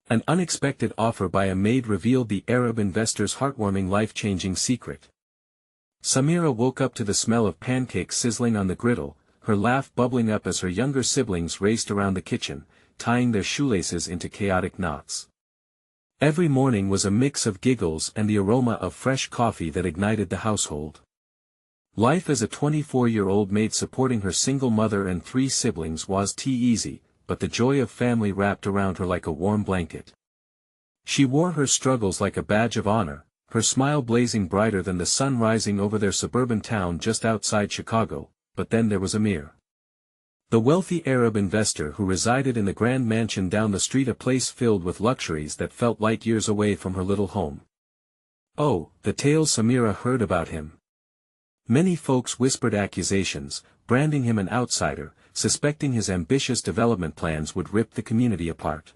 An unexpected offer by a maid revealed the Arab investor's heartwarming life-changing secret. Samira woke up to the smell of pancakes sizzling on the griddle, her laugh bubbling up as her younger siblings raced around the kitchen, tying their shoelaces into chaotic knots. Every morning was a mix of giggles and the aroma of fresh coffee that ignited the household. Life as a 24-year-old maid supporting her single mother and 3 siblings was easy, but the joy of family wrapped around her like a warm blanket. She wore her struggles like a badge of honor, her smile blazing brighter than the sun rising over their suburban town just outside Chicago. But then there was Amir, the wealthy Arab investor who resided in the grand mansion down the street, a place filled with luxuries that felt light years away from her little home. Oh, the tales Samira heard about him. Many folks whispered accusations, branding him an outsider, suspecting his ambitious development plans would rip the community apart.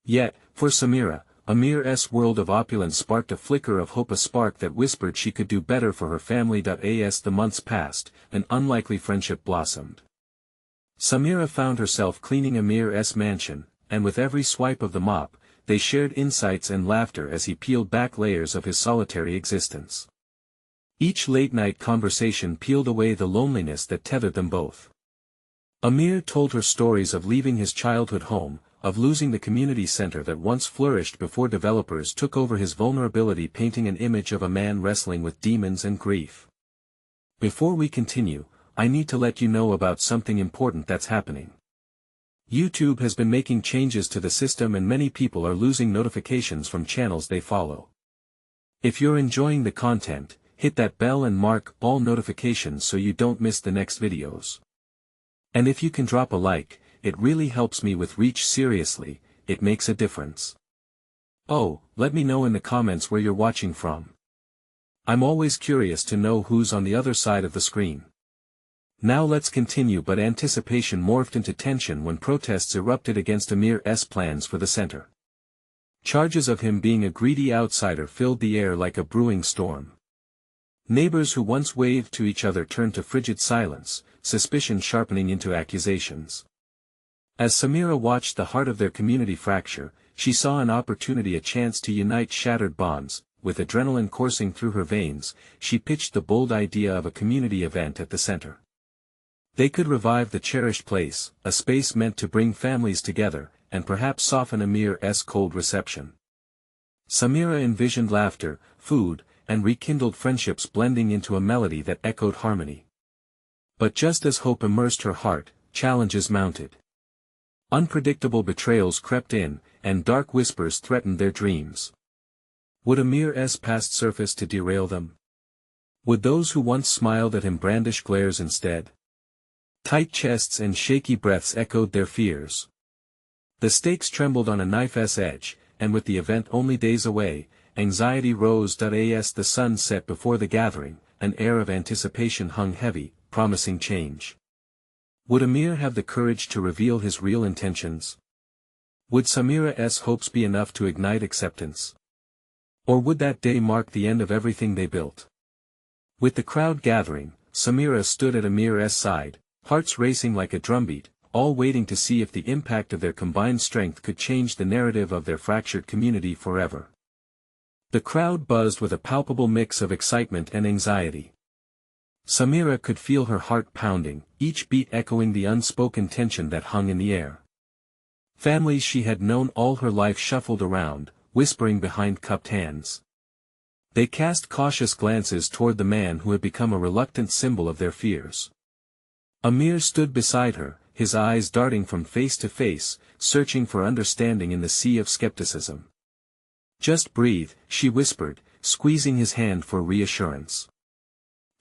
Yet, for Samira, Amir's world of opulence sparked a flicker of hope, a spark that whispered she could do better for her family. As the months passed, an unlikely friendship blossomed. Samira found herself cleaning Amir's mansion, and with every swipe of the mop, they shared insights and laughter as he peeled back layers of his solitary existence. Each late-night conversation peeled away the loneliness that tethered them both. Amir told her stories of leaving his childhood home, of losing the community center that once flourished before developers took over, his vulnerability painting an image of a man wrestling with demons and grief. Before we continue, I need to let you know about something important that's happening. YouTube has been making changes to the system and many people are losing notifications from channels they follow. If you're enjoying the content, hit that bell and mark all notifications so you don't miss the next videos. And if you can drop a like, it really helps me with reach. Seriously, it makes a difference. Oh, let me know in the comments where you're watching from. I'm always curious to know who's on the other side of the screen. Now let's continue, but anticipation morphed into tension when protests erupted against Amir's plans for the center. Charges of him being a greedy outsider filled the air like a brewing storm. Neighbors who once waved to each other turned to frigid silence, suspicion sharpening into accusations. As Samira watched the heart of their community fracture, she saw an opportunity, a chance to unite shattered bonds. With adrenaline coursing through her veins, she pitched the bold idea of a community event at the center. They could revive the cherished place, a space meant to bring families together, and perhaps soften Amir's cold reception. Samira envisioned laughter, food, and rekindled friendships blending into a melody that echoed harmony. But just as hope immersed her heart, challenges mounted. Unpredictable betrayals crept in, and dark whispers threatened their dreams. Would Amir's past surface to derail them? Would those who once smiled at him brandish glares instead? Tight chests and shaky breaths echoed their fears. The stakes trembled on a knife's edge, and with the event only days away, anxiety rose. As the sun set before the gathering, an air of anticipation hung heavy, promising change. Would Amir have the courage to reveal his real intentions? Would Samira's hopes be enough to ignite acceptance? Or would that day mark the end of everything they built? With the crowd gathering, Samira stood at Amir's side, hearts racing like a drumbeat, all waiting to see if the impact of their combined strength could change the narrative of their fractured community forever. The crowd buzzed with a palpable mix of excitement and anxiety. Samira could feel her heart pounding, each beat echoing the unspoken tension that hung in the air. Families she had known all her life shuffled around, whispering behind cupped hands. They cast cautious glances toward the man who had become a reluctant symbol of their fears. Amir stood beside her, his eyes darting from face to face, searching for understanding in the sea of skepticism. "Just breathe," she whispered, squeezing his hand for reassurance.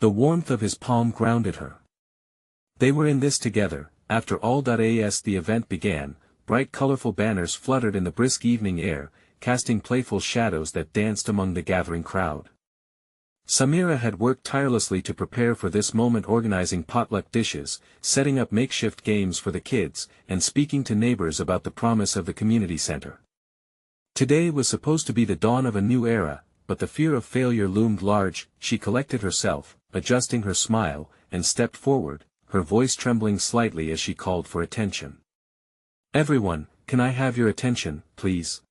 The warmth of his palm grounded her. They were in this together, after all. As the event began, bright colorful banners fluttered in the brisk evening air, casting playful shadows that danced among the gathering crowd. Samira had worked tirelessly to prepare for this moment, organizing potluck dishes, setting up makeshift games for the kids, and speaking to neighbors about the promise of the community center. Today was supposed to be the dawn of a new era, but the fear of failure loomed large. She collected herself, adjusting her smile, and stepped forward, her voice trembling slightly as she called for attention. "Everyone, can I have your attention, please?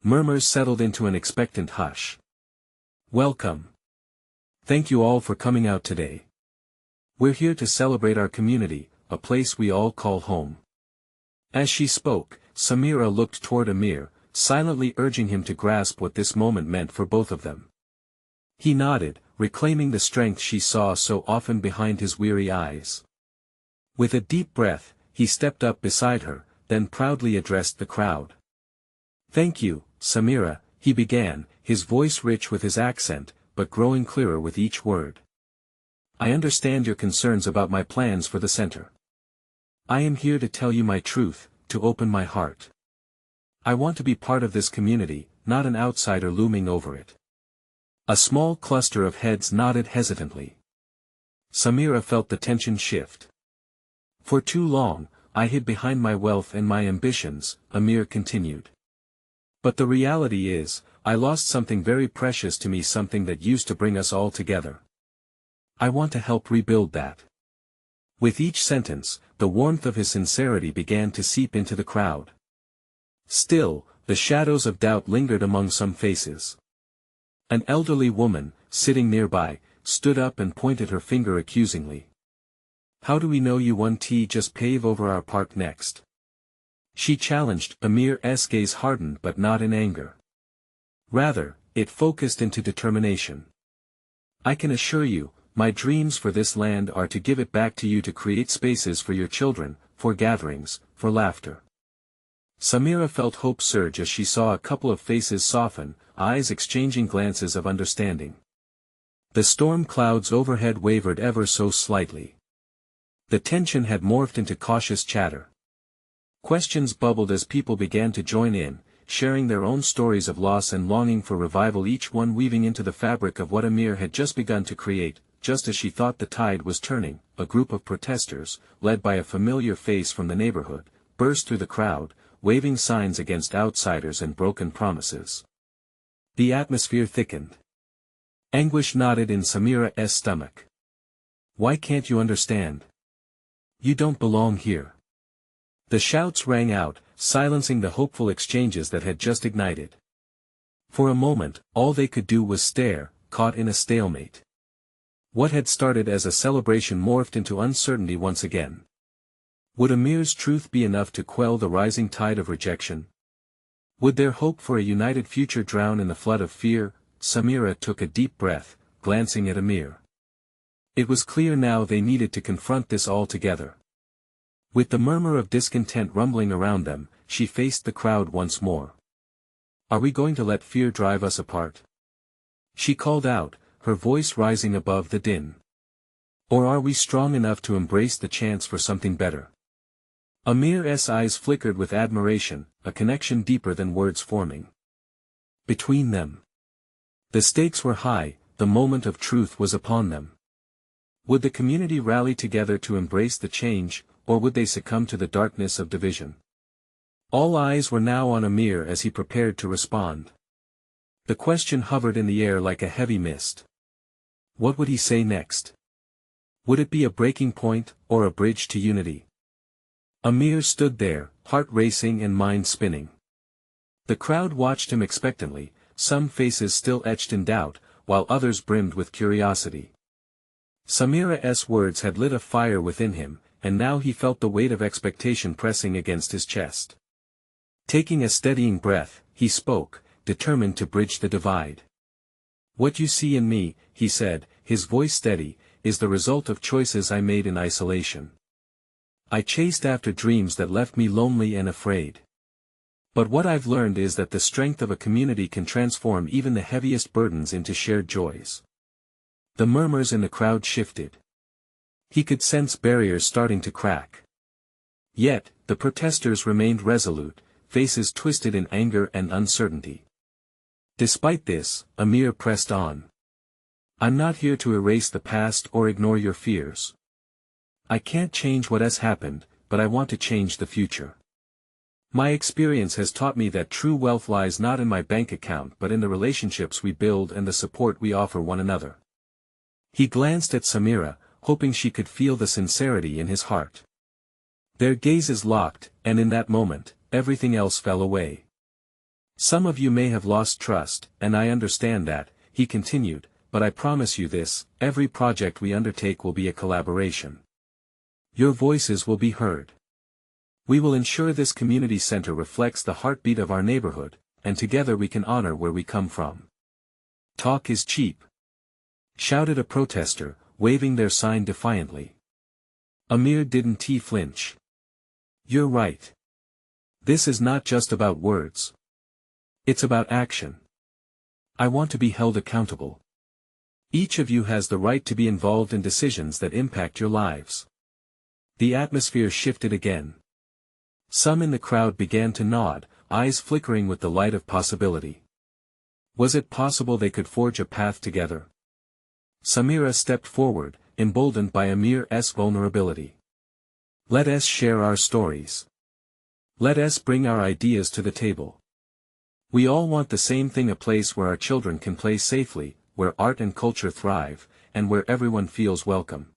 Murmurs settled into an expectant hush. Welcome. Thank you all for coming out today. We're here to celebrate our community, a place we all call home. As she spoke, Samira looked toward Amir, silently urging him to grasp what this moment meant for both of them. He nodded, reclaiming the strength she saw so often behind his weary eyes. With a deep breath, he stepped up beside her, then proudly addressed the crowd. Thank you, Samira, he began, his voice rich with his accent, but growing clearer with each word. I understand your concerns about my plans for the center. I am here to tell you my truth, to open my heart. I want to be part of this community, not an outsider looming over it. A small cluster of heads nodded hesitantly. Samira felt the tension shift. For too long, I hid behind my wealth and my ambitions, Amir continued. But the reality is, I lost something very precious to me, something that used to bring us all together. I want to help rebuild that. With each sentence, the warmth of his sincerity began to seep into the crowd. Still, the shadows of doubt lingered among some faces. An elderly woman, sitting nearby, stood up and pointed her finger accusingly. How do we know you won't just pave over our park next? She challenged. Amir's gaze hardened but not in anger. Rather, it focused into determination. I can assure you, my dreams for this land are to give it back to you, to create spaces for your children, for gatherings, for laughter. Samira felt hope surge as she saw a couple of faces soften, eyes exchanging glances of understanding. The storm clouds overhead wavered ever so slightly. The tension had morphed into cautious chatter. Questions bubbled as people began to join in, sharing their own stories of loss and longing for revival, each one weaving into the fabric of what Amir had just begun to create. Just as she thought the tide was turning, a group of protesters, led by a familiar face from the neighborhood, burst through the crowd, waving signs against outsiders and broken promises. The atmosphere thickened. Anguish knotted in Samira's stomach. Why can't you understand? You don't belong here. The shouts rang out, silencing the hopeful exchanges that had just ignited. For a moment, all they could do was stare, caught in a stalemate. What had started as a celebration morphed into uncertainty once again. Would Amir's truth be enough to quell the rising tide of rejection? Would their hope for a united future drown in the flood of fear? Samira took a deep breath, glancing at Amir. It was clear now they needed to confront this all together. With the murmur of discontent rumbling around them, she faced the crowd once more. Are we going to let fear drive us apart? She called out, her voice rising above the din. Or are we strong enough to embrace the chance for something better? Amir's eyes flickered with admiration, a connection deeper than words forming between them. The stakes were high, the moment of truth was upon them. Would the community rally together to embrace the change, or would they succumb to the darkness of division? All eyes were now on Amir as he prepared to respond. The question hovered in the air like a heavy mist. What would he say next? Would it be a breaking point, or a bridge to unity? Amir stood there, heart racing and mind spinning. The crowd watched him expectantly, some faces still etched in doubt, while others brimmed with curiosity. Samira's words had lit a fire within him, and now he felt the weight of expectation pressing against his chest. Taking a steadying breath, he spoke, determined to bridge the divide. What you see in me, he said, his voice steady, is the result of choices I made in isolation. I chased after dreams that left me lonely and afraid. But what I've learned is that the strength of a community can transform even the heaviest burdens into shared joys. The murmurs in the crowd shifted. He could sense barriers starting to crack. Yet, the protesters remained resolute, faces twisted in anger and uncertainty. Despite this, Amir pressed on. I'm not here to erase the past or ignore your fears. I can't change what has happened, but I want to change the future. My experience has taught me that true wealth lies not in my bank account but in the relationships we build and the support we offer one another. He glanced at Samira, hoping she could feel the sincerity in his heart. Their gazes locked, and in that moment, everything else fell away. Some of you may have lost trust, and I understand that, he continued, but I promise you this, every project we undertake will be a collaboration. Your voices will be heard. We will ensure this community center reflects the heartbeat of our neighborhood, and together we can honor where we come from. Talk is cheap, shouted a protester, waving their sign defiantly. Amir didn't flinch. You're right. This is not just about words. It's about action. I want to be held accountable. Each of you has the right to be involved in decisions that impact your lives. The atmosphere shifted again. Some in the crowd began to nod, eyes flickering with the light of possibility. Was it possible they could forge a path together? Samira stepped forward, emboldened by Amir's vulnerability. Let us share our stories. Let us bring our ideas to the table. We all want the same thing: a place where our children can play safely, where art and culture thrive, and where everyone feels welcome.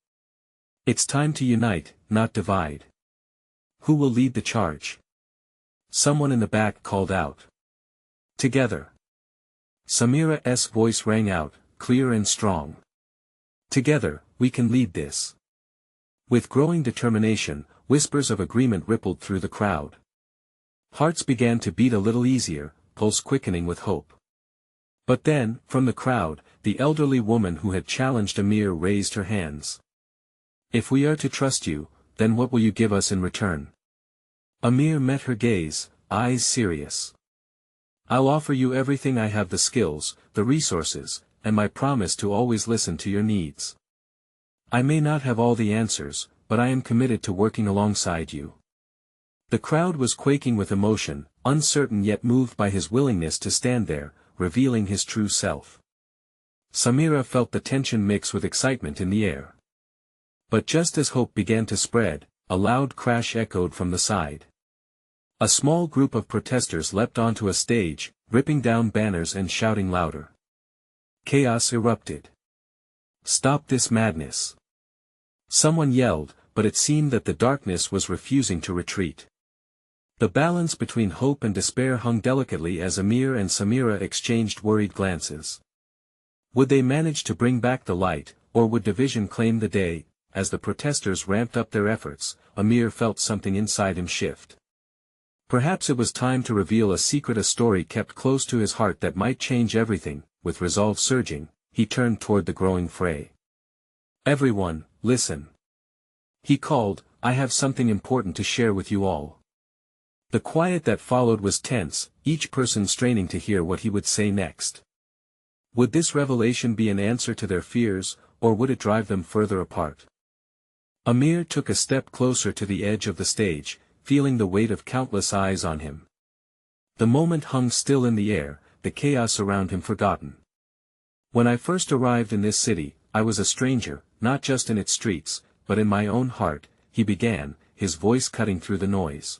It's time to unite, not divide. Who will lead the charge? Someone in the back called out. Together. Samira's voice rang out, clear and strong. Together, we can lead this. With growing determination, whispers of agreement rippled through the crowd. Hearts began to beat a little easier, pulse quickening with hope. But then, from the crowd, the elderly woman who had challenged Amir raised her hands. If we are to trust you, then what will you give us in return? Amir met her gaze, eyes serious. I'll offer you everything I have: the skills, the resources, and my promise to always listen to your needs. I may not have all the answers, but I am committed to working alongside you. The crowd was quaking with emotion, uncertain yet moved by his willingness to stand there, revealing his true self. Samira felt the tension mix with excitement in the air. But just as hope began to spread, a loud crash echoed from the side. A small group of protesters leapt onto a stage, ripping down banners and shouting louder. Chaos erupted. Stop this madness! Someone yelled, but it seemed that the darkness was refusing to retreat. The balance between hope and despair hung delicately as Amir and Samira exchanged worried glances. Would they manage to bring back the light, or would division claim the day? As the protesters ramped up their efforts, Amir felt something inside him shift. Perhaps it was time to reveal a secret, a story kept close to his heart that might change everything. With resolve surging, he turned toward the growing fray. Everyone, listen. He called, I have something important to share with you all. The quiet that followed was tense, each person straining to hear what he would say next. Would this revelation be an answer to their fears, or would it drive them further apart? Amir took a step closer to the edge of the stage, feeling the weight of countless eyes on him. The moment hung still in the air, the chaos around him forgotten. When I first arrived in this city, I was a stranger, not just in its streets, but in my own heart, he began, his voice cutting through the noise.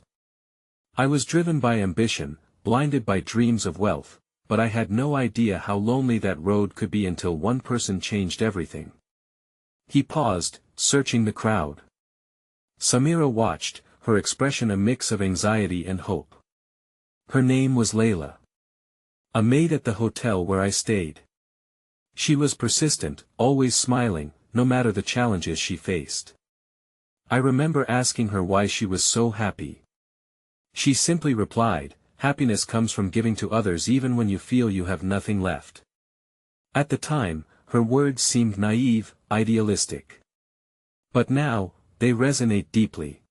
I was driven by ambition, blinded by dreams of wealth, but I had no idea how lonely that road could be until one person changed everything. He paused, searching the crowd. Samira watched, her expression a mix of anxiety and hope. Her name was Layla. A maid at the hotel where I stayed. She was persistent, always smiling, no matter the challenges she faced. I remember asking her why she was so happy. She simply replied, happiness comes from giving to others even when you feel you have nothing left. At the time, her words seemed naive, idealistic. But now, they resonate deeply.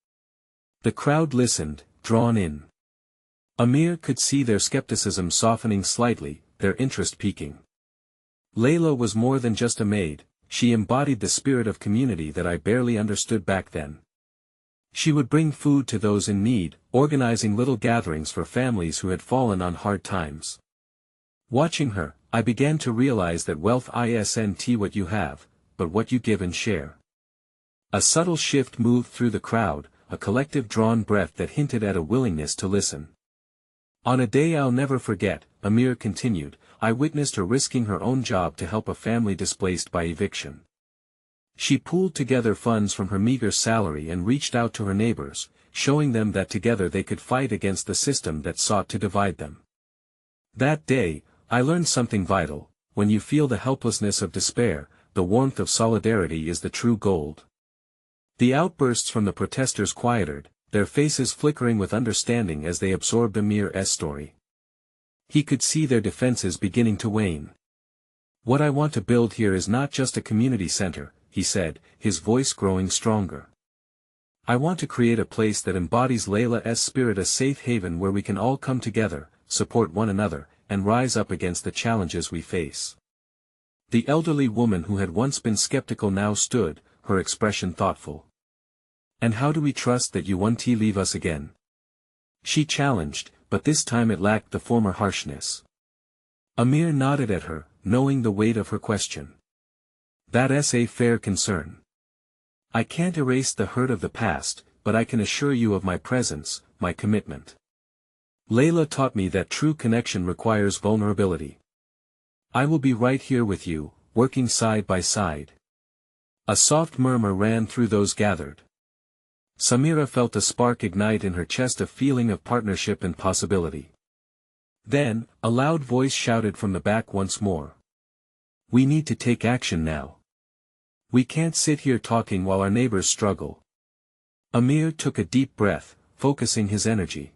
The crowd listened, drawn in. Amir could see their skepticism softening slightly, their interest peaking. Layla was more than just a maid, she embodied the spirit of community that I barely understood back then. She would bring food to those in need, organizing little gatherings for families who had fallen on hard times. Watching her, I began to realize that wealth isn't what you have, but what you give and share. A subtle shift moved through the crowd, a collective drawn breath that hinted at a willingness to listen. On a day I'll never forget, Amir continued, I witnessed her risking her own job to help a family displaced by eviction. She pooled together funds from her meager salary and reached out to her neighbors, showing them that together they could fight against the system that sought to divide them. That day, I learned something vital: when you feel the helplessness of despair, the warmth of solidarity is the true gold. The outbursts from the protesters quieted, their faces flickering with understanding as they absorbed Amir's story. He could see their defenses beginning to wane. "What I want to build here is not just a community center," he said, his voice growing stronger. "I want to create a place that embodies Layla's spirit, a safe haven where we can all come together, support one another, and rise up against the challenges we face." The elderly woman who had once been skeptical now stood, her expression thoughtful. "And how do we trust that you won't leave us again?" she challenged, but this time it lacked the former harshness. Amir nodded at her, knowing the weight of her question. "That's a fair concern. I can't erase the hurt of the past, but I can assure you of my presence, my commitment. Layla taught me that true connection requires vulnerability. I will be right here with you, working side by side." A soft murmur ran through those gathered. Samira felt a spark ignite in her chest, a feeling of partnership and possibility. Then, a loud voice shouted from the back once more. "We need to take action now. We can't sit here talking while our neighbors struggle." Amir took a deep breath, focusing his energy.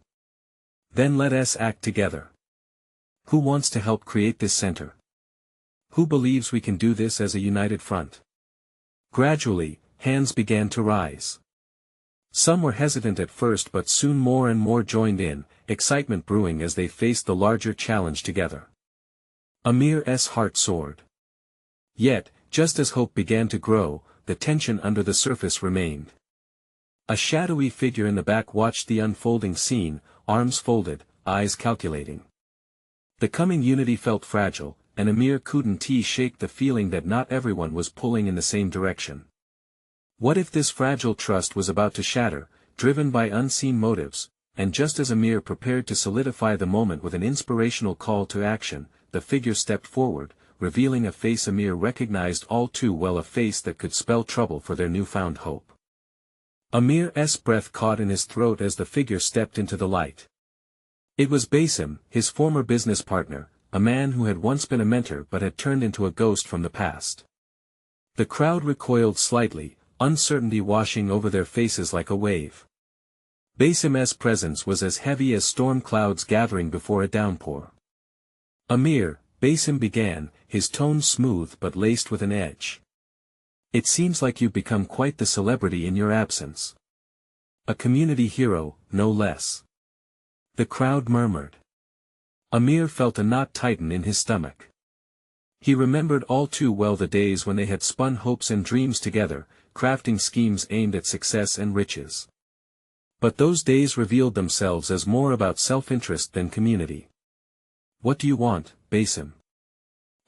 "Then let us act together. Who wants to help create this center? Who believes we can do this as a united front?" Gradually, hands began to rise. Some were hesitant at first, but soon more and more joined in, excitement brewing as they faced the larger challenge together. Amir's heart soared. Yet, just as hope began to grow, the tension under the surface remained. A shadowy figure in the back watched the unfolding scene, arms folded, eyes calculating. The coming unity felt fragile, and Amir couldn't shake the feeling that not everyone was pulling in the same direction. What if this fragile trust was about to shatter, driven by unseen motives? And just as Amir prepared to solidify the moment with an inspirational call to action, the figure stepped forward, revealing a face Amir recognized all too well, a face that could spell trouble for their newfound hope. Amir's breath caught in his throat as the figure stepped into the light. It was Basim, his former business partner, a man who had once been a mentor but had turned into a ghost from the past. The crowd recoiled slightly, uncertainty washing over their faces like a wave. Basim's presence was as heavy as storm clouds gathering before a downpour. "Amir," Basim began, his tone smooth but laced with an edge. "It seems like you've become quite the celebrity in your absence. A community hero, no less." The crowd murmured. Amir felt a knot tighten in his stomach. He remembered all too well the days when they had spun hopes and dreams together, crafting schemes aimed at success and riches. But those days revealed themselves as more about self-interest than community. "What do you want, Basim?"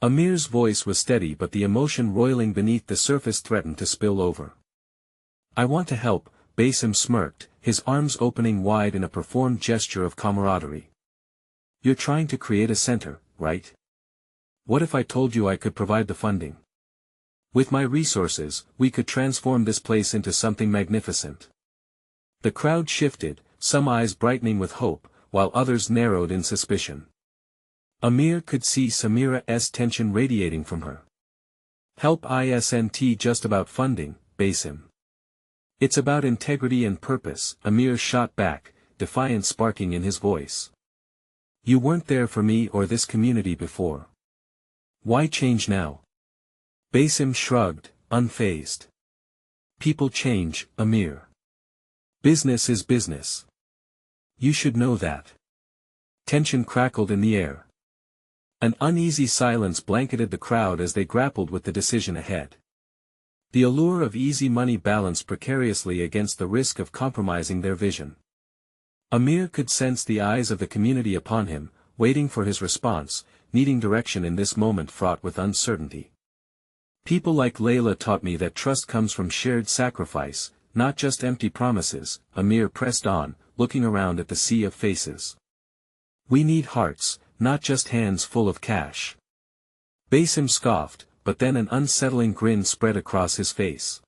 Amir's voice was steady, but the emotion roiling beneath the surface threatened to spill over. "I want to help," Basim smirked, his arms opening wide in a performed gesture of camaraderie. "You're trying to create a center, right? What if I told you I could provide the funding? With my resources, we could transform this place into something magnificent." The crowd shifted, some eyes brightening with hope, while others narrowed in suspicion. Amir could see Samira's tension radiating from her. "Help isn't just about funding, Basim. It's about integrity and purpose," Amir shot back, defiance sparking in his voice. "You weren't there for me or this community before. Why change now?" Basim shrugged, unfazed. "People change, Amir. Business is business. You should know that." Tension crackled in the air. An uneasy silence blanketed the crowd as they grappled with the decision ahead. The allure of easy money balanced precariously against the risk of compromising their vision. Amir could sense the eyes of the community upon him, waiting for his response, needing direction in this moment fraught with uncertainty. "People like Layla taught me that trust comes from shared sacrifice, not just empty promises," Amir pressed on, looking around at the sea of faces. "We need hearts, not just hands full of cash." Basim scoffed, but then an unsettling grin spread across his face.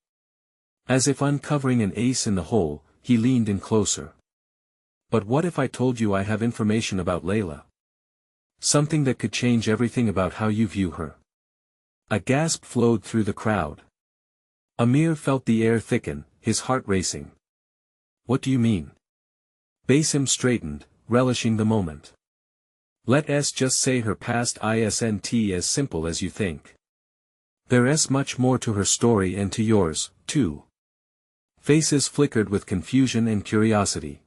As if uncovering an ace in the hole, he leaned in closer. But what if I told you I have information about Layla? Something that could change everything about how you view her. A gasp flowed through the crowd. Amir felt the air thicken, his heart racing. What do you mean? Basim straightened, relishing the moment. Let's just say her past isn't as simple as you think. There's much more to her story and to yours, too. Faces flickered with confusion and curiosity.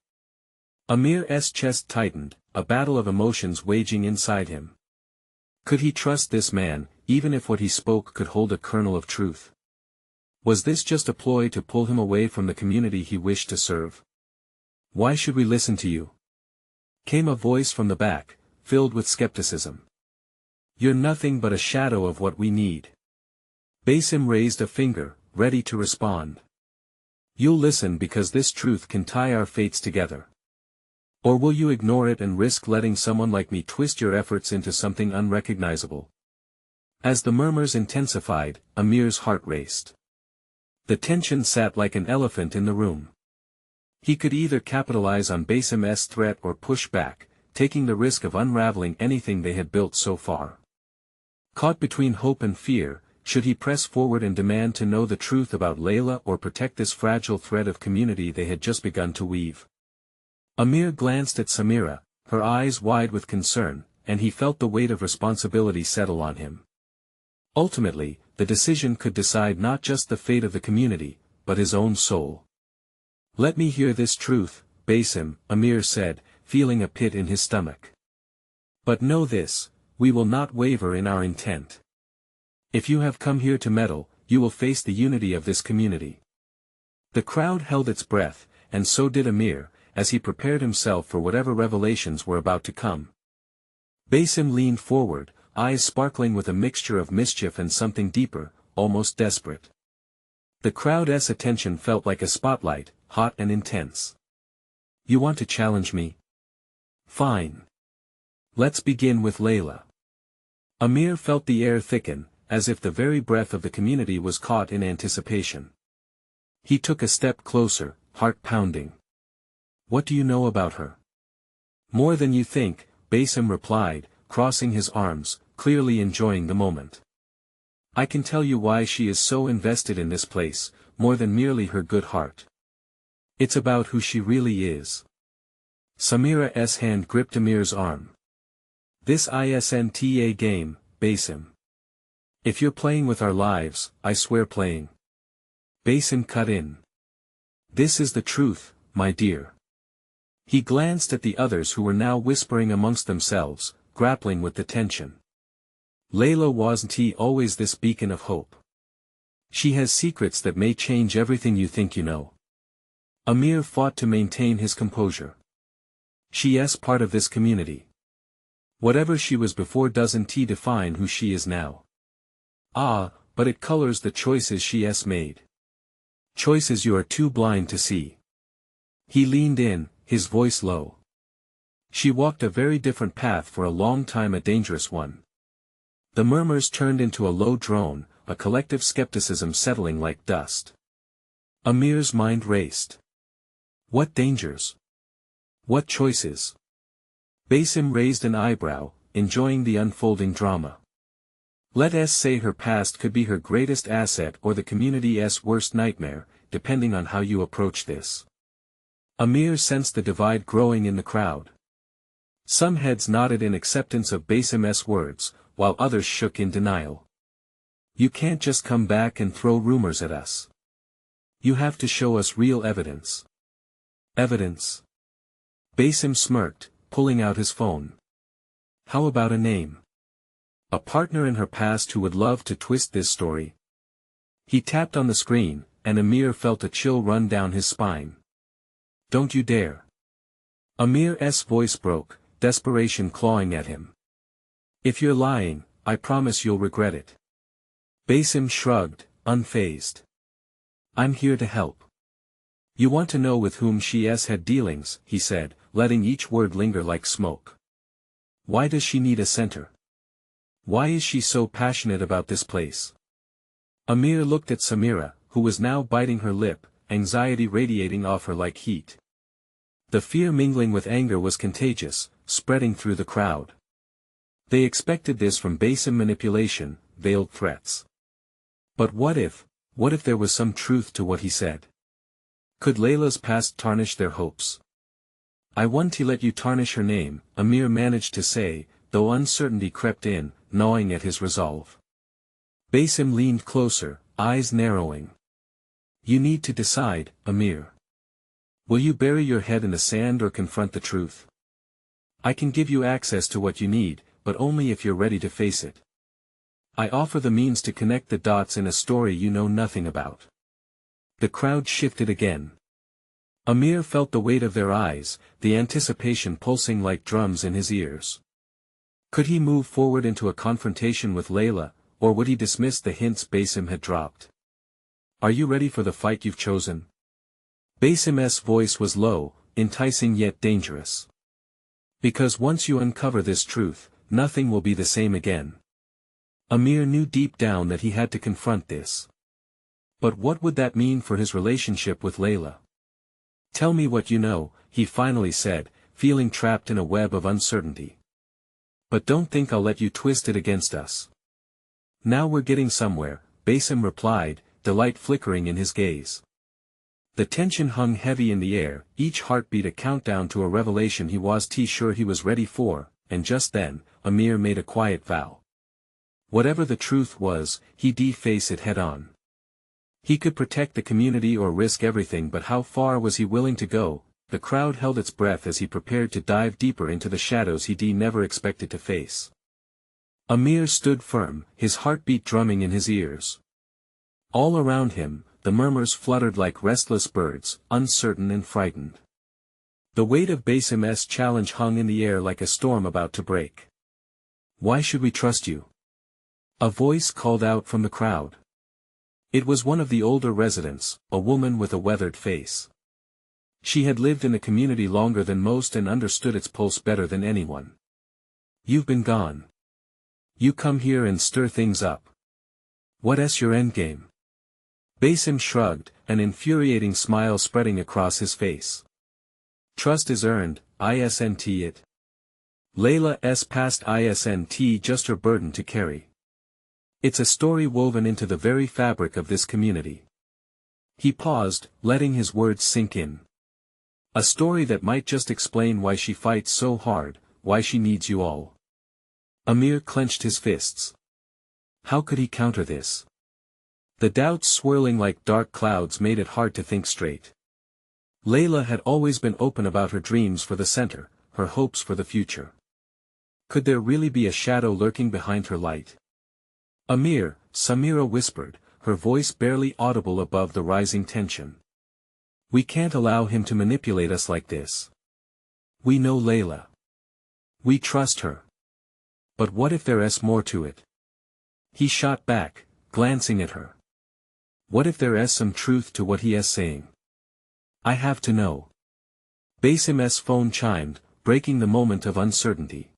Amir's chest tightened, a battle of emotions waging inside him. Could he trust this man, even if what he spoke could hold a kernel of truth? Was this just a ploy to pull him away from the community he wished to serve? Why should we listen to you? Came a voice from the back, filled with skepticism. You're nothing but a shadow of what we need. Basim raised a finger, ready to respond. You'll listen because this truth can tie our fates together. Or will you ignore it and risk letting someone like me twist your efforts into something unrecognizable? As the murmurs intensified, Amir's heart raced. The tension sat like an elephant in the room. He could either capitalize on Basim's threat or push back, taking the risk of unraveling anything they had built so far. Caught between hope and fear, should he press forward and demand to know the truth about Layla or protect this fragile thread of community they had just begun to weave? Amir glanced at Samira, her eyes wide with concern, and he felt the weight of responsibility settle on him. Ultimately, the decision could decide not just the fate of the community, but his own soul. Let me hear this truth, Basim, Amir said, feeling a pit in his stomach. But know this, we will not waver in our intent. If you have come here to meddle, you will face the unity of this community. The crowd held its breath, and so did Amir, as he prepared himself for whatever revelations were about to come. Basim leaned forward, eyes sparkling with a mixture of mischief and something deeper, almost desperate. The crowd's attention felt like a spotlight, hot and intense. You want to challenge me? Fine. Let's begin with Layla. Amir felt the air thicken, as if the very breath of the community was caught in anticipation. He took a step closer, heart pounding. What do you know about her? More than you think, Basim replied, crossing his arms, clearly enjoying the moment. I can tell you why she is so invested in this place, more than merely her good heart. It's about who she really is. Samira's hand gripped Amir's arm. This isn't a game, Basim. If you're playing with our lives, I swear playing. Basim cut in. This is the truth, my dear. He glanced at the others who were now whispering amongst themselves, grappling with the tension. Layla wasn't always this beacon of hope. She has secrets that may change everything you think you know. Amir fought to maintain his composure. She's part of this community. Whatever she was before doesn't define who she is now. Ah, but it colors the choices she's made. Choices you are too blind to see. He leaned in, his voice low. She walked a very different path, for a long time a dangerous one. The murmurs turned into a low drone, a collective skepticism settling like dust. Amir's mind raced. What dangers? What choices? Basim raised an eyebrow, enjoying the unfolding drama. Let's say her past could be her greatest asset or the community's worst nightmare, depending on how you approach this. Amir sensed the divide growing in the crowd. Some heads nodded in acceptance of Basim's words, while others shook in denial. You can't just come back and throw rumors at us. You have to show us real evidence. Evidence? Basim smirked, pulling out his phone. How about a name? A partner in her past who would love to twist this story. He tapped on the screen, and Amir felt a chill run down his spine. Don't you dare. Amir's voice broke, desperation clawing at him. If you're lying, I promise you'll regret it. Basim shrugged, unfazed. I'm here to help. You want to know with whom she's had dealings, he said, letting each word linger like smoke. Why does she need a center? Why is she so passionate about this place? Amir looked at Samira, who was now biting her lip, anxiety radiating off her like heat. The fear mingling with anger was contagious, spreading through the crowd. They expected this from Basim manipulation, veiled threats. But what if there was some truth to what he said? Could Layla's past tarnish their hopes? "I want to let you tarnish her name," Amir managed to say, though uncertainty crept in, gnawing at his resolve. Basim leaned closer, eyes narrowing. "You need to decide, Amir. Will you bury your head in the sand or confront the truth? I can give you access to what you need, but only if you're ready to face it. I offer the means to connect the dots in a story you know nothing about." The crowd shifted again. Amir felt the weight of their eyes, the anticipation pulsing like drums in his ears. Could he move forward into a confrontation with Layla, or would he dismiss the hints Basim had dropped? "Are you ready for the fight you've chosen?" Basim's voice was low, enticing yet dangerous. "Because once you uncover this truth, nothing will be the same again." Amir knew deep down that he had to confront this. But what would that mean for his relationship with Layla? "Tell me what you know," he finally said, feeling trapped in a web of uncertainty. "But don't think I'll let you twist it against us." "Now we're getting somewhere," Basim replied, delight flickering in his gaze. The tension hung heavy in the air, each heartbeat a countdown to a revelation he was sure he was ready for, and just then, Amir made a quiet vow. Whatever the truth was, he'd face it head-on. He could protect the community or risk everything, but how far was he willing to go? The crowd held its breath as he prepared to dive deeper into the shadows he'd never expected to face. Amir stood firm, his heartbeat drumming in his ears. All around him, the murmurs fluttered like restless birds, uncertain and frightened. The weight of Basim's challenge hung in the air like a storm about to break. "Why should we trust you?" a voice called out from the crowd. It was one of the older residents, a woman with a weathered face. She had lived in the community longer than most and understood its pulse better than anyone. "You've been gone. You come here and stir things up. What's your endgame?" Basim shrugged, an infuriating smile spreading across his face. "Trust is earned, isn't it? Layla's past isn't just her burden to carry. It's a story woven into the very fabric of this community." He paused, letting his words sink in. "A story that might just explain why she fights so hard, why she needs you all." Amir clenched his fists. How could he counter this? The doubts swirling like dark clouds made it hard to think straight. Layla had always been open about her dreams for the center, her hopes for the future. Could there really be a shadow lurking behind her light? "Amir," Samira whispered, her voice barely audible above the rising tension. "We can't allow him to manipulate us like this. We know Layla. We trust her. But what if there's more to it?" He shot back, glancing at her. "What if there's some truth to what he is saying? I have to know." Basim's phone chimed, breaking the moment of uncertainty.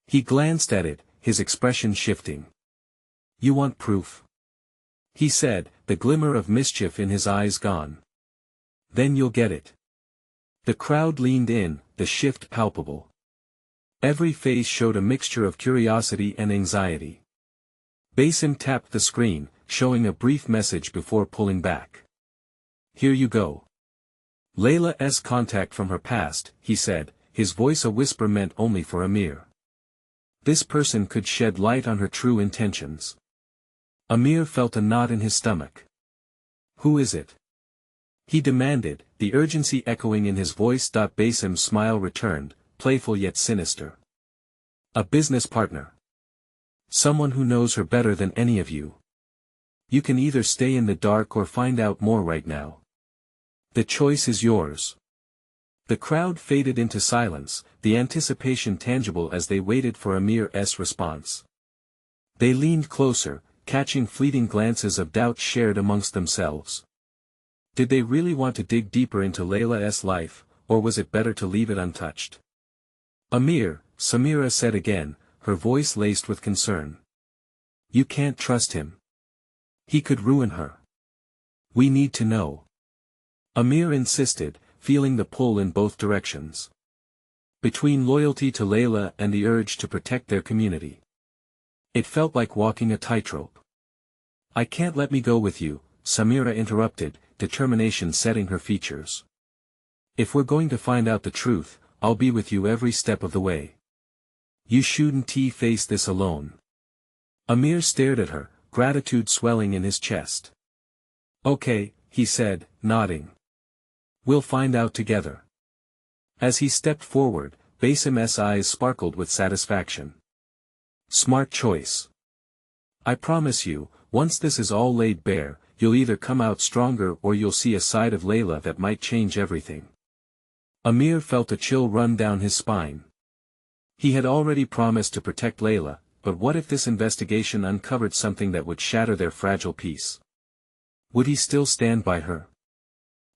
He glanced at it, his expression shifting. "You want proof?" he said, the glimmer of mischief in his eyes gone. "Then you'll get it." The crowd leaned in, the shift palpable. Every face showed a mixture of curiosity and anxiety. Basim tapped the screen, showing a brief message before pulling back. "Here you go. Layla's contact from her past," he said, his voice a whisper meant only for Amir. "This person could shed light on her true intentions." Amir felt a knot in his stomach. "Who is it?" he demanded, the urgency echoing in his voice. Basim's smile returned, playful yet sinister. "A business partner. Someone who knows her better than any of you. You can either stay in the dark or find out more right now. The choice is yours." The crowd faded into silence, the anticipation tangible as they waited for Amir's response. They leaned closer, catching fleeting glances of doubt shared amongst themselves. Did they really want to dig deeper into Layla's life, or was it better to leave it untouched? "Amir," Samira said again, her voice laced with concern. "You can't trust him. He could ruin her. We need to know." Amir insisted, feeling the pull in both directions. Between loyalty to Layla and the urge to protect their community. It felt like walking a tightrope. "I can't let me go with you," Samira interrupted, determination setting her features. "If we're going to find out the truth, I'll be with you every step of the way. You shouldn't face this alone." Amir stared at her, gratitude swelling in his chest. "Okay," he said, nodding. "We'll find out together." As he stepped forward, Basim's eyes sparkled with satisfaction. "Smart choice. I promise you, once this is all laid bare, you'll either come out stronger or you'll see a side of Layla that might change everything." Amir felt a chill run down his spine. He had already promised to protect Layla, but what if this investigation uncovered something that would shatter their fragile peace? Would he still stand by her?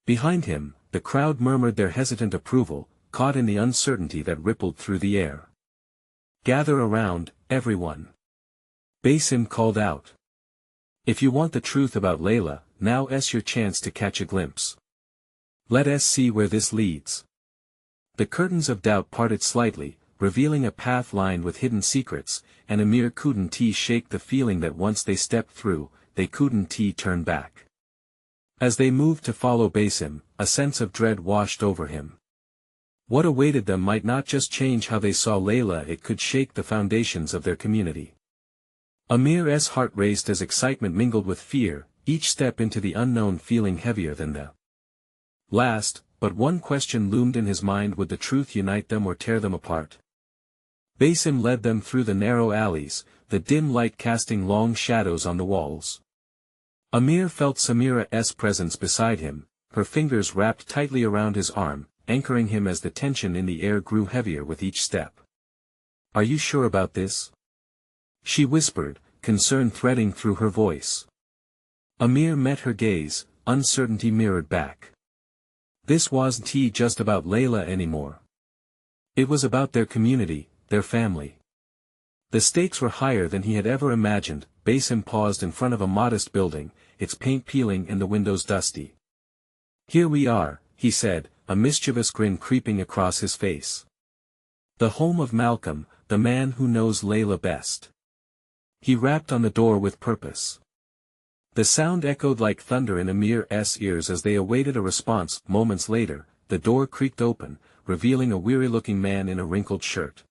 Behind him, the crowd murmured their hesitant approval, caught in the uncertainty that rippled through the air. "Gather around, everyone." Basim called out. "If you want the truth about Layla, now's your chance to catch a glimpse. Let us see where this leads." The curtains of doubt parted slightly, revealing a path lined with hidden secrets, and Amir couldn't shake the feeling that once they stepped through, they couldn't turn back. As they moved to follow Basim, a sense of dread washed over him. What awaited them might not just change how they saw Layla, it could shake the foundations of their community. Amir's heart raced as excitement mingled with fear, each step into the unknown feeling heavier than the last, but one question loomed in his mind: would the truth unite them or tear them apart? Basim led them through the narrow alleys, the dim light casting long shadows on the walls. Amir felt Samira's presence beside him, her fingers wrapped tightly around his arm, anchoring him as the tension in the air grew heavier with each step. "Are you sure about this?" she whispered, concern threading through her voice. Amir met her gaze, uncertainty mirrored back. This wasn't just about Layla anymore. It was about their community, their family. The stakes were higher than he had ever imagined. Basim paused in front of a modest building, its paint peeling and the windows dusty. "Here we are," he said, a mischievous grin creeping across his face. "The home of Malcolm, the man who knows Layla best." He rapped on the door with purpose. The sound echoed like thunder in Amir's ears as they awaited a response. Moments later, the door creaked open, revealing a weary-looking man in a wrinkled shirt.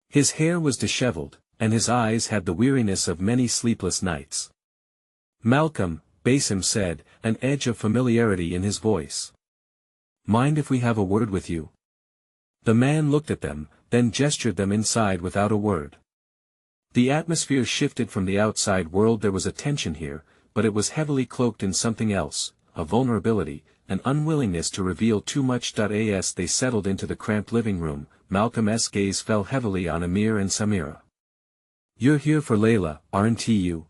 His hair was disheveled, and his eyes had the weariness of many sleepless nights. "Malcolm," Basim said, an edge of familiarity in his voice. "Mind if we have a word with you?" The man looked at them, then gestured them inside without a word. The atmosphere shifted from the outside world. There was a tension here, but it was heavily cloaked in something else, a vulnerability, an unwillingness to reveal too much. As they settled into the cramped living room, Malcolm's gaze fell heavily on Amir and Samira. "You're here for Layla, aren't you?"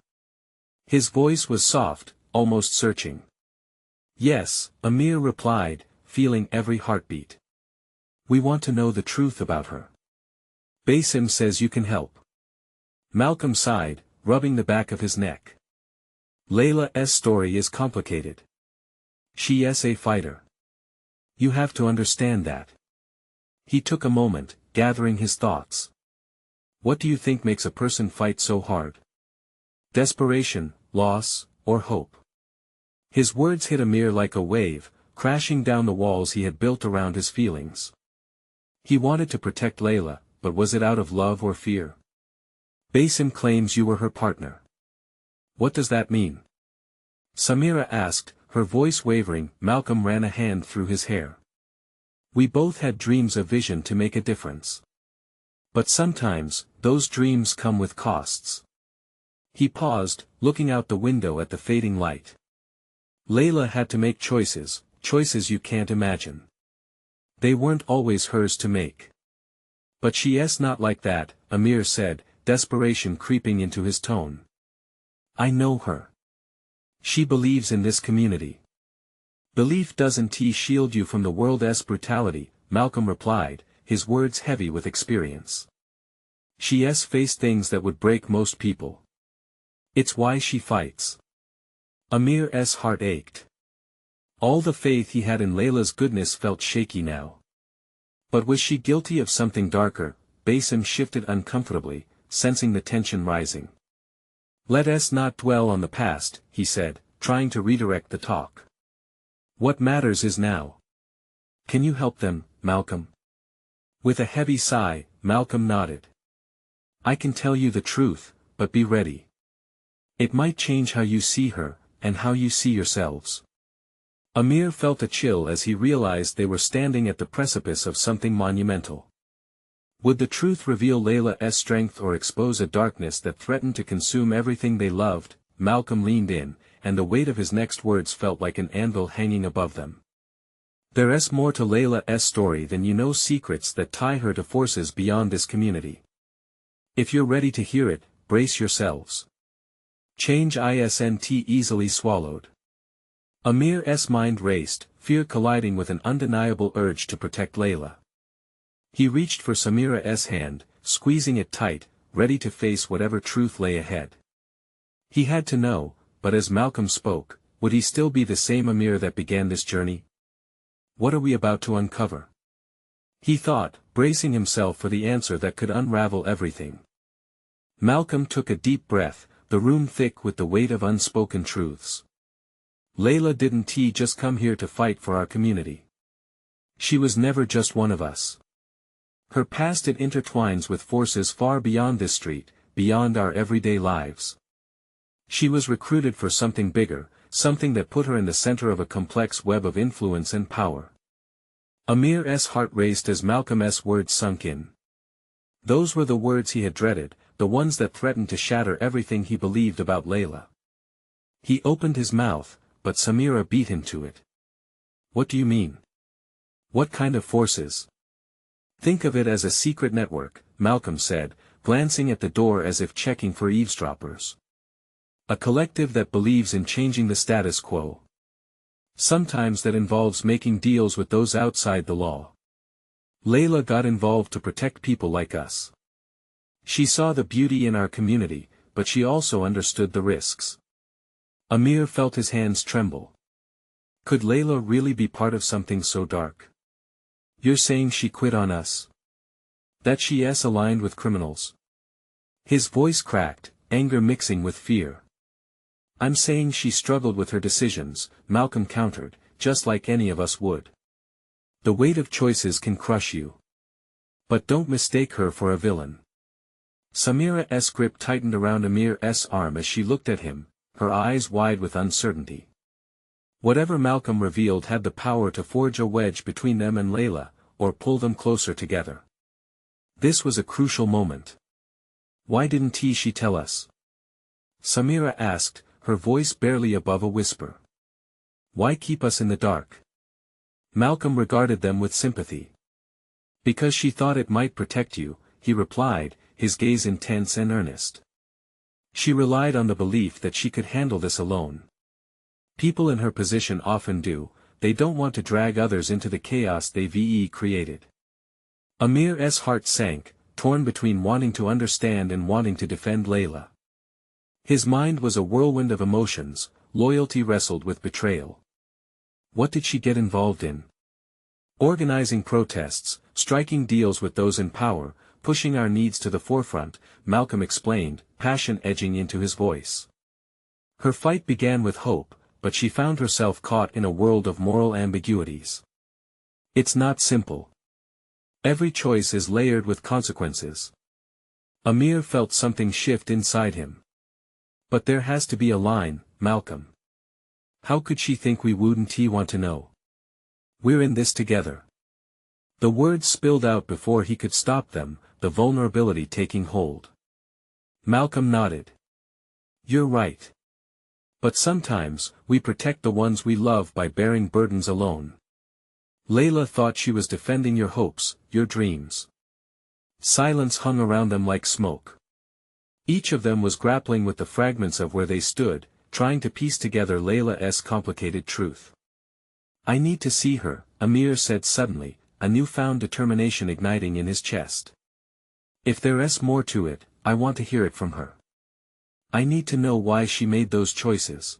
His voice was soft, almost searching. "Yes," Amir replied, feeling every heartbeat. "We want to know the truth about her. Basim says you can help." Malcolm sighed, rubbing the back of his neck. "Layla's story is complicated. She's a fighter. You have to understand that." He took a moment, gathering his thoughts. "What do you think makes a person fight so hard? Desperation, loss, or hope?" His words hit Amir like a wave, crashing down the walls he had built around his feelings. He wanted to protect Layla, but was it out of love or fear? "Basim claims you were her partner. What does that mean?" Samira asked, her voice wavering. Malcolm ran a hand through his hair. "We both had dreams, a vision to make a difference. But sometimes, those dreams come with costs." He paused, looking out the window at the fading light. Layla had to make choices, choices you can't imagine. They weren't always hers to make. "But she's not like that," Amir said, desperation creeping into his tone. "I know her. She believes in this community." "Belief doesn't shield you from the world's brutality," Malcolm replied, his words heavy with experience. "She's faced things that would break most people. It's why she fights." Amir's heart ached. All the faith he had in Layla's goodness felt shaky now. But was she guilty of something darker? Basim shifted uncomfortably, sensing the tension rising. Let us not dwell on the past, he said, trying to redirect the talk. What matters is now. Can you help them, Malcolm? With a heavy sigh, Malcolm nodded. I can tell you the truth, but be ready. It might change how you see her, and how you see yourselves. Amir felt a chill as he realized they were standing at the precipice of something monumental. Would the truth reveal Layla's strength or expose a darkness that threatened to consume everything they loved? Malcolm leaned in, and the weight of his next words felt like an anvil hanging above them. There's more to Layla's story than you know, secrets that tie her to forces beyond this community. If you're ready to hear it, brace yourselves. Change isn't easily swallowed. Amir's mind raced, fear colliding with an undeniable urge to protect Layla. He reached for Samira's hand, squeezing it tight, ready to face whatever truth lay ahead. He had to know, but as Malcolm spoke, would he still be the same Amir that began this journey? What are we about to uncover? He thought, bracing himself for the answer that could unravel everything. Malcolm took a deep breath, the room thick with the weight of unspoken truths. Layla didn't just come here to fight for our community. She was never just one of us. Her past it intertwines with forces far beyond this street, beyond our everyday lives. She was recruited for something bigger, something that put her in the center of a complex web of influence and power. Amir's heart raced as Malcolm's words sunk in. Those were the words he had dreaded, the ones that threatened to shatter everything he believed about Layla. He opened his mouth, but Samira beat him to it. What do you mean? What kind of forces? Think of it as a secret network, Malcolm said, glancing at the door as if checking for eavesdroppers. A collective that believes in changing the status quo. Sometimes that involves making deals with those outside the law. Layla got involved to protect people like us. She saw the beauty in our community, but she also understood the risks. Amir felt his hands tremble. Could Layla really be part of something so dark? You're saying she quit on us? That she's aligned with criminals? His voice cracked, anger mixing with fear. I'm saying she struggled with her decisions, Malcolm countered, just like any of us would. The weight of choices can crush you. But don't mistake her for a villain. Samira's grip tightened around Amir's arm as she looked at him, her eyes wide with uncertainty. Whatever Malcolm revealed had the power to forge a wedge between them and Layla, or pull them closer together. This was a crucial moment. Why didn't she tell us? Samira asked, her voice barely above a whisper. Why keep us in the dark? Malcolm regarded them with sympathy. Because she thought it might protect you, he replied, his gaze intense and earnest. She relied on the belief that she could handle this alone. People in her position often do, they don't want to drag others into the chaos they've created. Amir's heart sank, torn between wanting to understand and wanting to defend Layla. His mind was a whirlwind of emotions, loyalty wrestled with betrayal. What did she get involved in? Organizing protests, striking deals with those in power, pushing our needs to the forefront, Malcolm explained, passion edging into his voice. Her fight began with hope, but she found herself caught in a world of moral ambiguities. It's not simple. Every choice is layered with consequences. Amir felt something shift inside him. But there has to be a line, Malcolm. How could she think we wouldn't want to know? We're in this together. The words spilled out before he could stop them, the vulnerability taking hold. Malcolm nodded. You're right. But sometimes, we protect the ones we love by bearing burdens alone. Layla thought she was defending your hopes, your dreams. Silence hung around them like smoke. Each of them was grappling with the fragments of where they stood, trying to piece together Layla's complicated truth. I need to see her, Amir said suddenly, a newfound determination igniting in his chest. If there's more to it, I want to hear it from her. I need to know why she made those choices.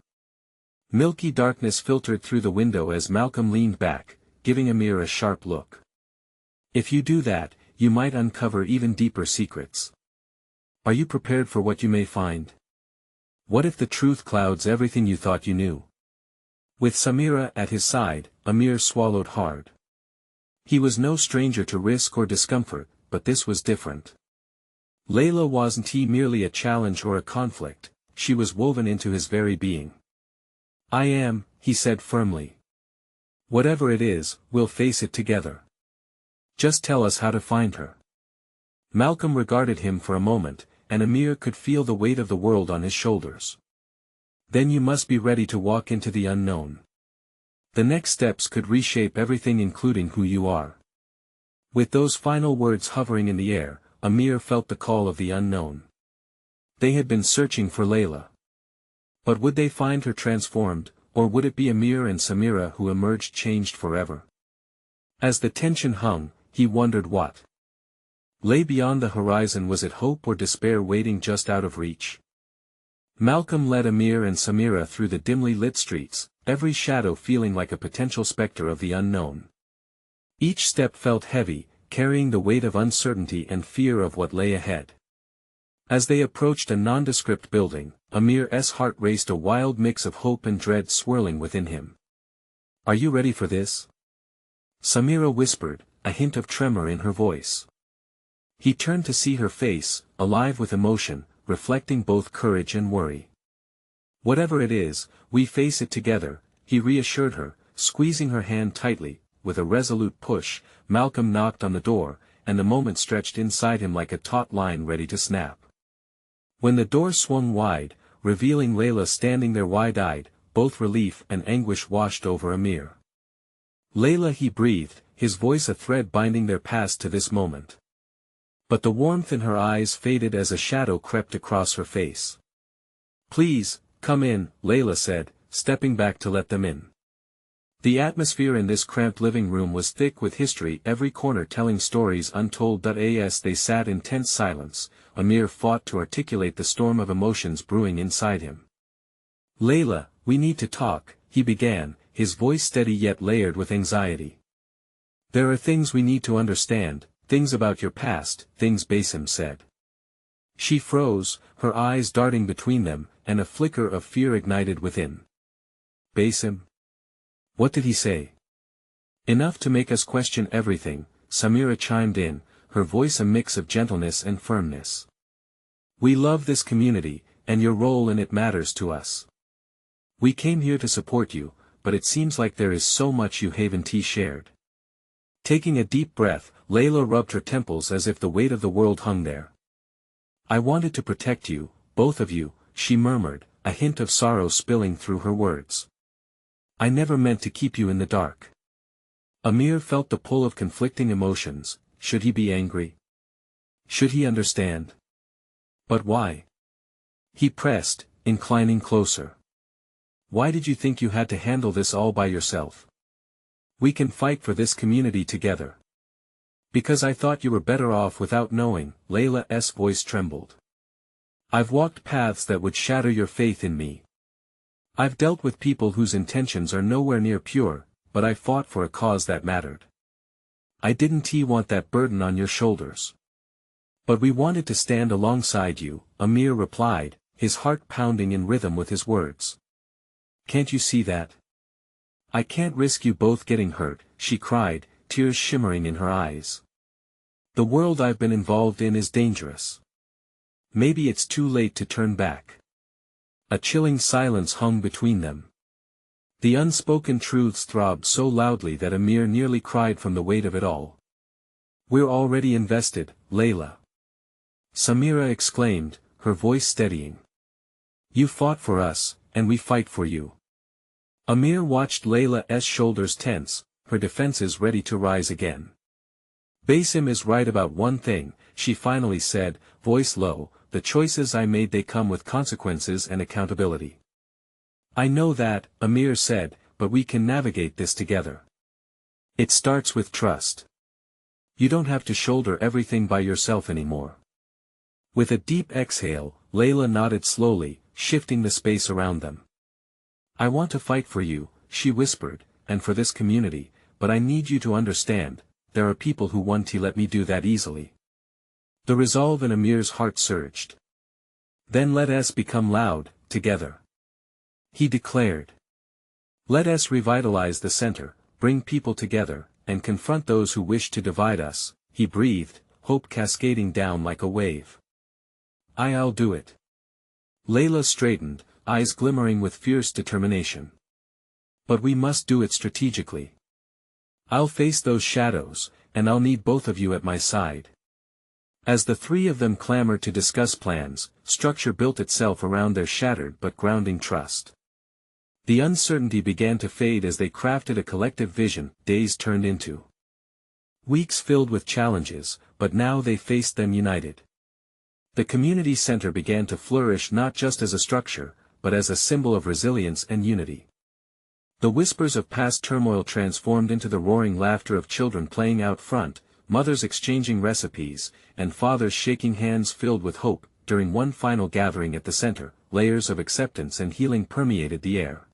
Milky darkness filtered through the window as Malcolm leaned back, giving Amir a sharp look. If you do that, you might uncover even deeper secrets. Are you prepared for what you may find? What if the truth clouds everything you thought you knew? With Samira at his side, Amir swallowed hard. He was no stranger to risk or discomfort, but this was different. Layla wasn't merely a challenge or a conflict, she was woven into his very being. I am, he said firmly. Whatever it is, we'll face it together. Just tell us how to find her. Malcolm regarded him for a moment, and Amir could feel the weight of the world on his shoulders. Then you must be ready to walk into the unknown. The next steps could reshape everything, including who you are. With those final words hovering in the air, Amir felt the call of the unknown. They had been searching for Layla. But would they find her transformed, or would it be Amir and Samira who emerged changed forever? As the tension hung, he wondered what lay beyond the horizon. Was it hope or despair waiting just out of reach? Malcolm led Amir and Samira through the dimly lit streets, every shadow feeling like a potential specter of the unknown. Each step felt heavy, carrying the weight of uncertainty and fear of what lay ahead. As they approached a nondescript building, Amir's heart raced, a wild mix of hope and dread swirling within him. Are you ready for this? Samira whispered, a hint of tremor in her voice. He turned to see her face, alive with emotion, reflecting both courage and worry. Whatever it is, we face it together, he reassured her, squeezing her hand tightly. With a resolute push, Malcolm knocked on the door, and the moment stretched inside him like a taut line ready to snap. When the door swung wide, revealing Layla standing there wide-eyed, both relief and anguish washed over Amir. Layla, he breathed, his voice a thread binding their past to this moment. But the warmth in her eyes faded as a shadow crept across her face. Please, come in, Layla said, stepping back to let them in. The atmosphere in this cramped living room was thick with history, every corner telling stories untold. As they sat in tense silence, Amir fought to articulate the storm of emotions brewing inside him. Layla, we need to talk, he began, his voice steady yet layered with anxiety. There are things we need to understand, things about your past, things Basim said. She froze, her eyes darting between them, and a flicker of fear ignited within. Basim? What did he say? Enough to make us question everything, Samira chimed in, her voice a mix of gentleness and firmness. We love this community, and your role in it matters to us. We came here to support you, but it seems like there is so much you haven't shared. Taking a deep breath, Layla rubbed her temples as if the weight of the world hung there. I wanted to protect you, both of you, she murmured, a hint of sorrow spilling through her words. I never meant to keep you in the dark. Amir felt the pull of conflicting emotions. Should he be angry? Should he understand? But why? He pressed, inclining closer. Why did you think you had to handle this all by yourself? We can fight for this community together. Because I thought you were better off without knowing, Layla's voice trembled. I've walked paths that would shatter your faith in me. I've dealt with people whose intentions are nowhere near pure, but I fought for a cause that mattered. I didn't want that burden on your shoulders. But we wanted to stand alongside you, Amir replied, his heart pounding in rhythm with his words. Can't you see that? I can't risk you both getting hurt, she cried, tears shimmering in her eyes. The world I've been involved in is dangerous. Maybe it's too late to turn back. A chilling silence hung between them. The unspoken truths throbbed so loudly that Amir nearly cried from the weight of it all. We're already invested, Layla. Samira exclaimed, her voice steadying. You fought for us, and we fight for you. Amir watched Layla's shoulders tense, her defenses ready to rise again. Basim is right about one thing, she finally said, voice low, the choices I made, they come with consequences and accountability. I know that, Amir said, but we can navigate this together. It starts with trust. You don't have to shoulder everything by yourself anymore. With a deep exhale, Layla nodded slowly, shifting the space around them. I want to fight for you, she whispered, and for this community, but I need you to understand, there are people who won't let me do that easily. The resolve in Amir's heart surged. Then let us become loud, together. He declared. Let us revitalize the center, bring people together, and confront those who wish to divide us, he breathed, hope cascading down like a wave. I'll do it. Layla straightened, eyes glimmering with fierce determination. But we must do it strategically. I'll face those shadows, and I'll need both of you at my side. As the three of them clamored to discuss plans, structure built itself around their shattered but grounding trust. The uncertainty began to fade as they crafted a collective vision. Days turned into weeks filled with challenges, but now they faced them united. The community center began to flourish not just as a structure, but as a symbol of resilience and unity. The whispers of past turmoil transformed into the roaring laughter of children playing out front, mothers exchanging recipes, and fathers shaking hands filled with hope. During one final gathering at the center, layers of acceptance and healing permeated the air.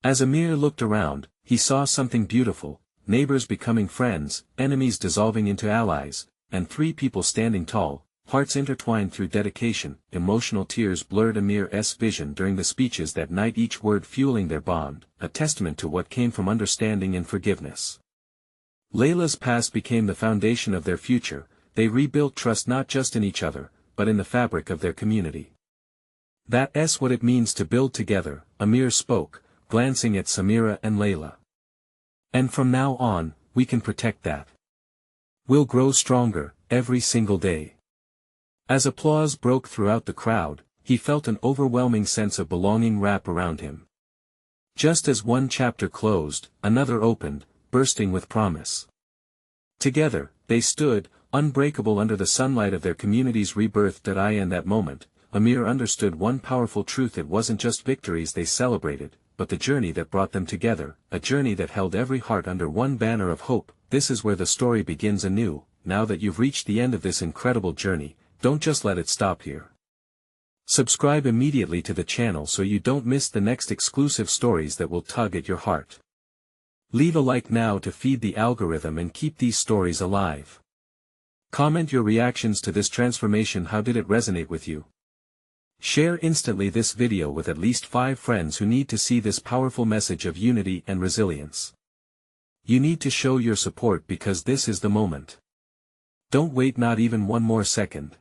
As Amir looked around, he saw something beautiful: neighbors becoming friends, enemies dissolving into allies, and three people standing tall, hearts intertwined through dedication. Emotional tears blurred Amir's vision during the speeches that night, each word fueling their bond, a testament to what came from understanding and forgiveness. Layla's past became the foundation of their future. They rebuilt trust not just in each other, but in the fabric of their community. That's what it means to build together, Amir spoke, glancing at Samira and Layla. And from now on, we can protect that. We'll grow stronger, every single day. As applause broke throughout the crowd, he felt an overwhelming sense of belonging wrap around him. Just as one chapter closed, another opened, bursting with promise. Together, they stood, unbreakable under the sunlight of their community's rebirth. In that moment, Amir understood one powerful truth: it wasn't just victories they celebrated, but the journey that brought them together, a journey that held every heart under one banner of hope. This is where the story begins anew. Now that you've reached the end of this incredible journey, don't just let it stop here. Subscribe immediately to the channel so you don't miss the next exclusive stories that will tug at your heart. Leave a like now to feed the algorithm and keep these stories alive. Comment your reactions to this transformation. How did it resonate with you? Share instantly this video with at least 5 friends who need to see this powerful message of unity and resilience. You need to show your support because this is the moment. Don't wait not even one more second.